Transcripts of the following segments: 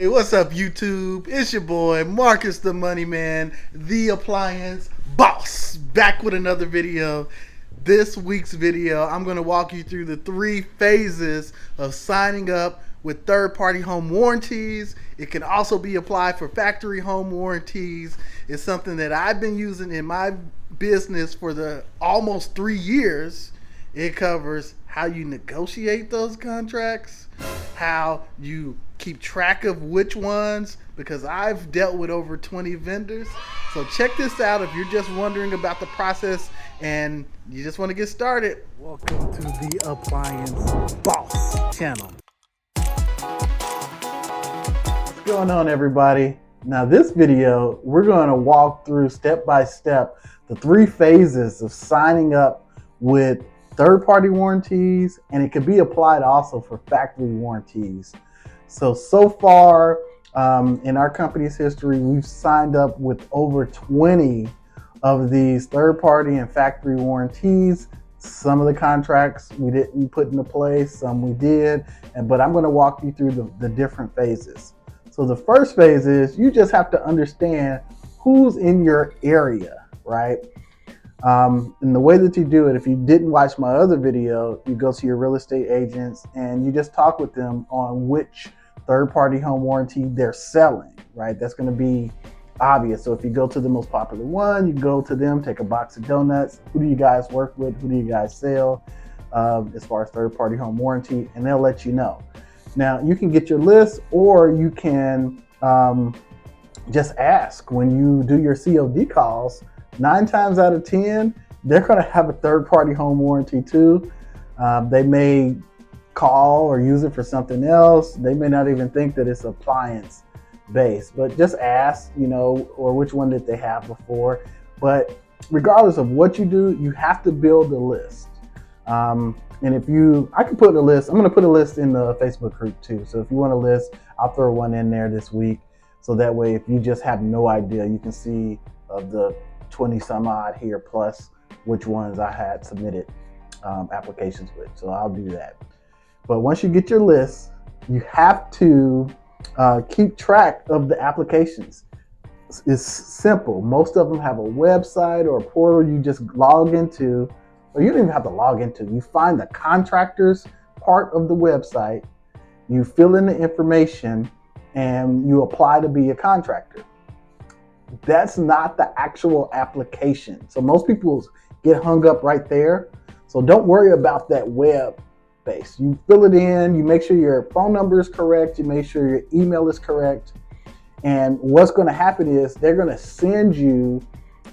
Hey, what's up, YouTube? It's your boy, Marcus the Money Man, the Appliance Boss, back with another video. This week's video, I'm going to walk you through the 3 phases of signing up with third-party home warranties. It can also be applied for factory home warranties. It's something that I've been using in my business for the almost 3 years. It covers how you negotiate those contracts, how you keep track of which ones, because I've dealt with over 20 vendors. So check this out if you're just wondering about the process and you just want to get started. Welcome to the Appliance Boss channel. What's going on, everybody? Now this video, we're going to walk through step by step the 3 phases of signing up with third-party warranties, and it could be applied also for factory warranties. So far in our company's history, we've signed up with over 20 of these third-party and factory warranties. Some of the contracts we didn't put into place, some we did, but I'm going to walk you through the different phases. So the first phase is you just have to understand who's in your area, right? And the way that you do it, if you didn't watch my other video, you go to your real estate agents and you just talk with them on which third-party home warranty they're selling, right? That's going to be obvious. So if you go to the most popular one, you go to them, take a box of donuts. Who do you guys work with? Who do you guys sell as far as third-party home warranty? And they'll let you know. Now, you can get your list, or you can just ask when you do your COD calls. 9 times out of 10, they're going to have a third-party home warranty too. They may call or use it for something else. They may not even think that it's appliance based, but just ask, or which one did they have before. But regardless of what you do, you have to build a list. And I can put a list. I'm going to put a list in the Facebook group too. So if you want a list, I'll throw one in there this week. So that way, if you just have no idea, you can see of the 20 some odd here plus which ones I had submitted applications with. So I'll do that. But once you get your list, you have to keep track of the applications. It's simple. Most of them have a website or a portal you just log into, or you don't even have to log into. You find the contractors part of the website, you fill in the information, and you apply to be a contractor. That's not the actual application. So most people get hung up right there. So don't worry about that web base. You fill it in, you make sure your phone number is correct, you make sure your email is correct. And what's going to happen is they're going to send you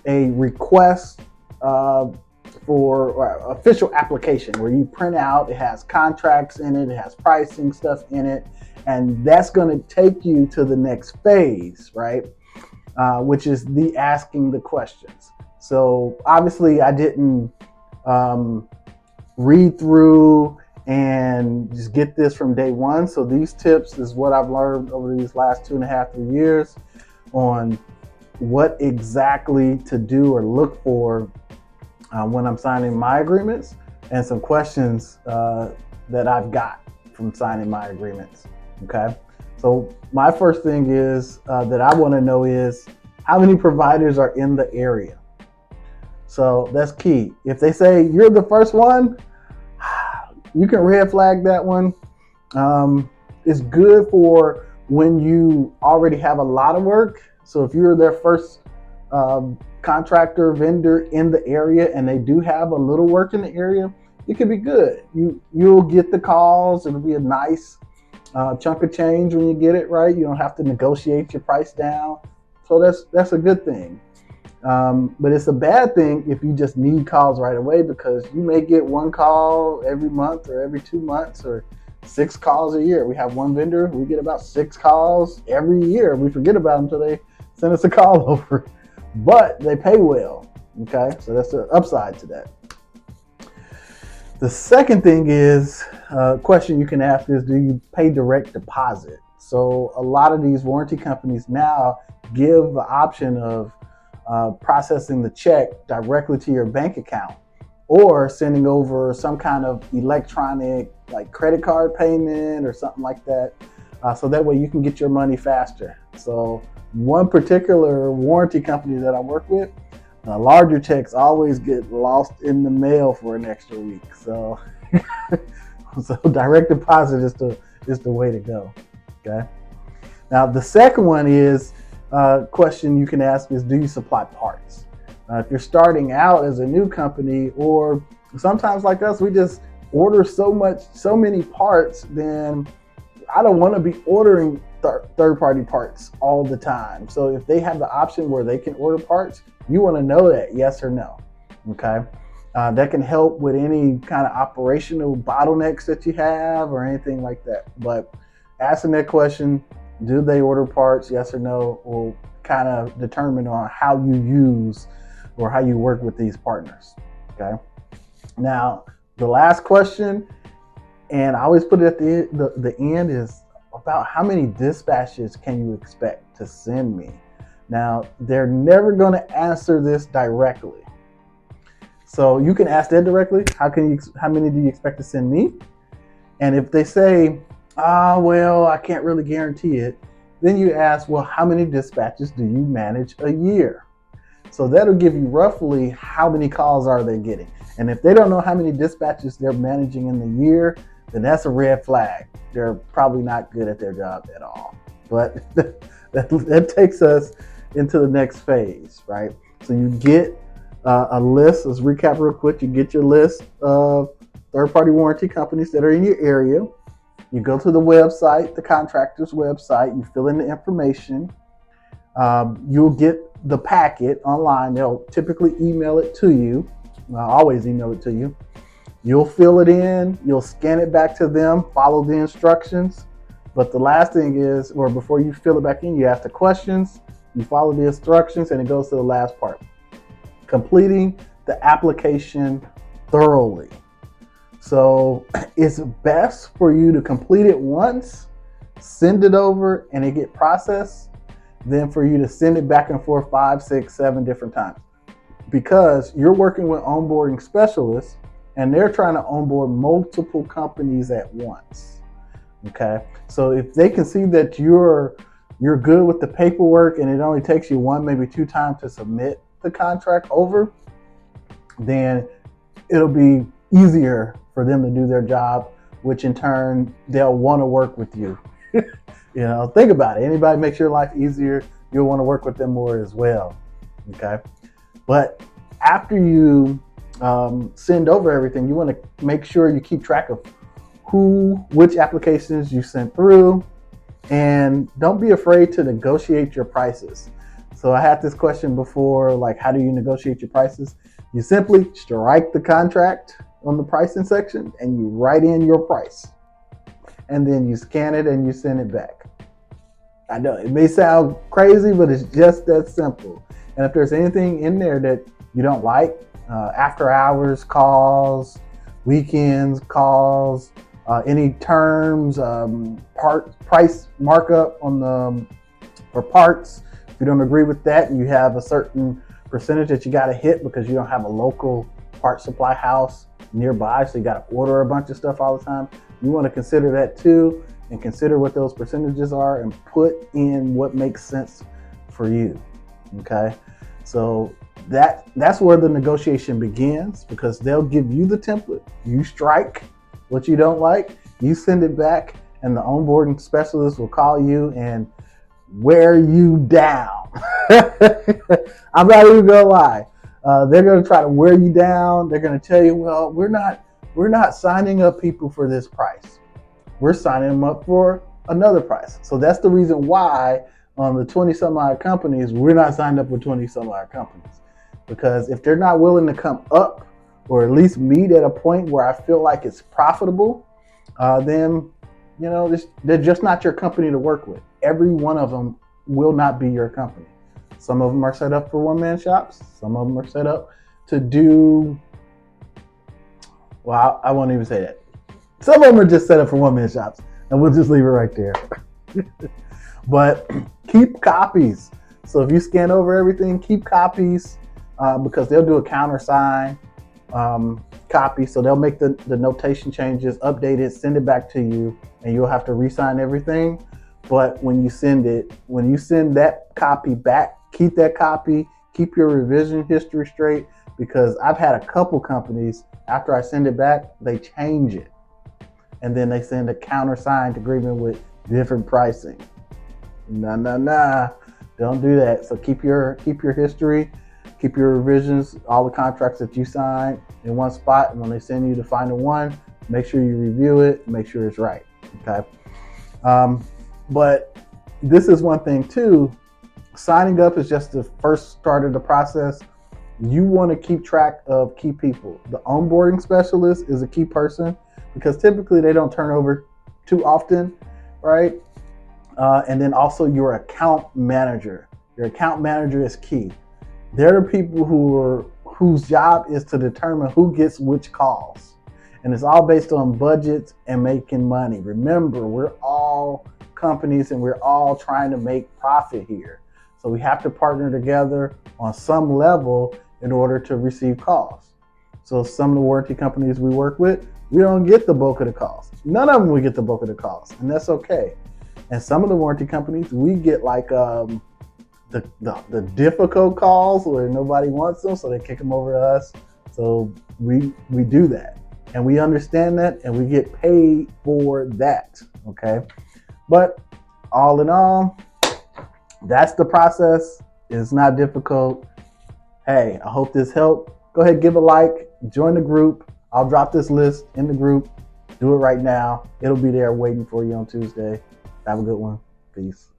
a request for official application where you print out, it has contracts in it, it has pricing stuff in it, and that's going to take you to the next phase, right? Which is the asking the questions. So obviously I didn't read through and just get this from day one. So these tips is what I've learned over these last 2.5, 3 years on what exactly to do or look for when I'm signing my agreements, and some questions that I've got from signing my agreements. Okay. So my first thing is that I want to know is how many providers are in the area. So that's key. If they say you're the first one, you can red flag that one. It's good for when you already have a lot of work. So if you're their first contractor vendor in the area and they do have a little work in the area, it could be good. You'll get the calls. It'll be a nice chunk of change when you get it, right? You don't have to negotiate your price down. So that's a good thing. But it's a bad thing if you just need calls right away, because you may get 1 call every month or every 2 months or 6 calls a year. We have one vendor, we get about 6 calls every year. We forget about them until they send us a call over, but they pay well. Okay, so that's the upside to that. The second thing is, question you can ask is, do you pay direct deposit? So a lot of these warranty companies now give the option of processing the check directly to your bank account, or sending over some kind of electronic like credit card payment or something like that. so that way you can get your money faster. So one particular warranty company that I work with, larger checks always get lost in the mail for an extra week. So, so direct deposit is the way to go. Okay. Now the second one is question you can ask is, do you supply parts? If you're starting out as a new company, or sometimes like us, we just order so many parts, then I don't want to be ordering third-party parts all the time. So if they have the option where they can order parts, you want to know that, yes or no. Okay. That can help with any kind of operational bottlenecks that you have or anything like that. But asking that question, do they order parts, yes or no, will kind of determine on how you use or how you work with these partners. Okay. Now, the last question, and I always put it at the end, is about how many dispatches can you expect to send me? Now, they're never going to answer this directly. So you can ask that directly. How many do you expect to send me? And if they say, well, I can't really guarantee it, then you ask, well, how many dispatches do you manage a year? So that'll give you roughly how many calls are they getting. And if they don't know how many dispatches they're managing in the year, then that's a red flag. They're probably not good at their job at all. But that takes us into the next phase, right? So you get a list. Let's recap real quick. You get your list of third-party warranty companies that are in your area. You go to the website, the contractor's website. You fill in the information. You'll get the packet online. They'll typically email it to you. I always email it to you. You'll fill it in. You'll scan it back to them. Follow the instructions. But the last thing is, or before you fill it back in, you ask the questions. You follow the instructions, and it goes to the last part. Completing the application thoroughly. So it's best for you to complete it once, send it over, and it get processed, than for you to send it back and forth 5, 6, 7 different times. Because you're working with onboarding specialists, and they're trying to onboard multiple companies at once. Okay, so if they can see that you're good with the paperwork and it only takes you 1, maybe 2 times to submit the contract over, then it'll be easier for them to do their job, which in turn they'll want to work with you. Think about it. Anybody makes your life easier, you'll want to work with them more as well. Okay, but after you send over everything, you want to make sure you keep track of which applications you sent through, and don't be afraid to negotiate your prices. So I had this question before, like, how do you negotiate your prices? You simply strike the contract on the pricing section and you write in your price, and then you scan it and you send it back. I know it may sound crazy, but it's just that simple. And if there's anything in there that you don't like, after hours calls, weekends calls, any terms, price markup for parts, if you don't agree with that and you have a certain percentage that you got to hit because you don't have a local part supply house nearby, so you got to order a bunch of stuff all the time, you want to consider that too, and consider what those percentages are and put in what makes sense for you. Okay, so that's where the negotiation begins, because they'll give you the template. You strike what you don't like, you send it back, and the onboarding specialist will call you and wear you down. I'm not even gonna lie. They're gonna try to wear you down. They're gonna tell you, well, we're not signing up people for this price. We're signing them up for another price. So that's the reason why on the 20 some odd companies, we're not signed up with 20 some odd companies. Because if they're not willing to come up, or at least meet at a point where I feel like it's profitable, then they're just not your company to work with. Every one of them will not be your company. Some of them are set up for one-man shops. Some of them are set up to do, well, I won't even say that. Some of them are just set up for one-man shops, and we'll just leave it right there. But keep copies. So if you scan over everything, keep copies, because they'll do a countersign. copy. So they'll make the notation changes, update it, send it back to you, and you'll have to re-sign everything. But when you send that copy back, keep that copy, keep your revision history straight, because I've had a couple companies, after I send it back, they change it. And then they send a countersigned agreement with different pricing. Nah. Don't do that. So keep your history, keep your revisions, all the contracts that you sign in one spot. And when they send you the final one, make sure you review it, make sure it's right. Okay. But this is one thing too. Signing up is just the first start of the process. You want to keep track of key people. The onboarding specialist is a key person because typically they don't turn over too often, right? And then also your account manager. Your account manager is key. They're the people whose job is to determine who gets which calls. And it's all based on budgets and making money. Remember, we're all companies and we're all trying to make profit here. So we have to partner together on some level in order to receive calls. So some of the warranty companies we work with, we don't get the bulk of the calls. None of them we get the bulk of the calls, and that's okay. And some of the warranty companies, we get like the difficult calls where nobody wants them, so they kick them over to us. So we do that, and we understand that, and we get paid for that. Okay, but all in all, that's the process. It's not difficult. Hey, I hope this helped. Go ahead, give a like, join the group. I'll drop this list in the group. Do it right now. It'll be there waiting for you on Tuesday. Have a good one. Peace.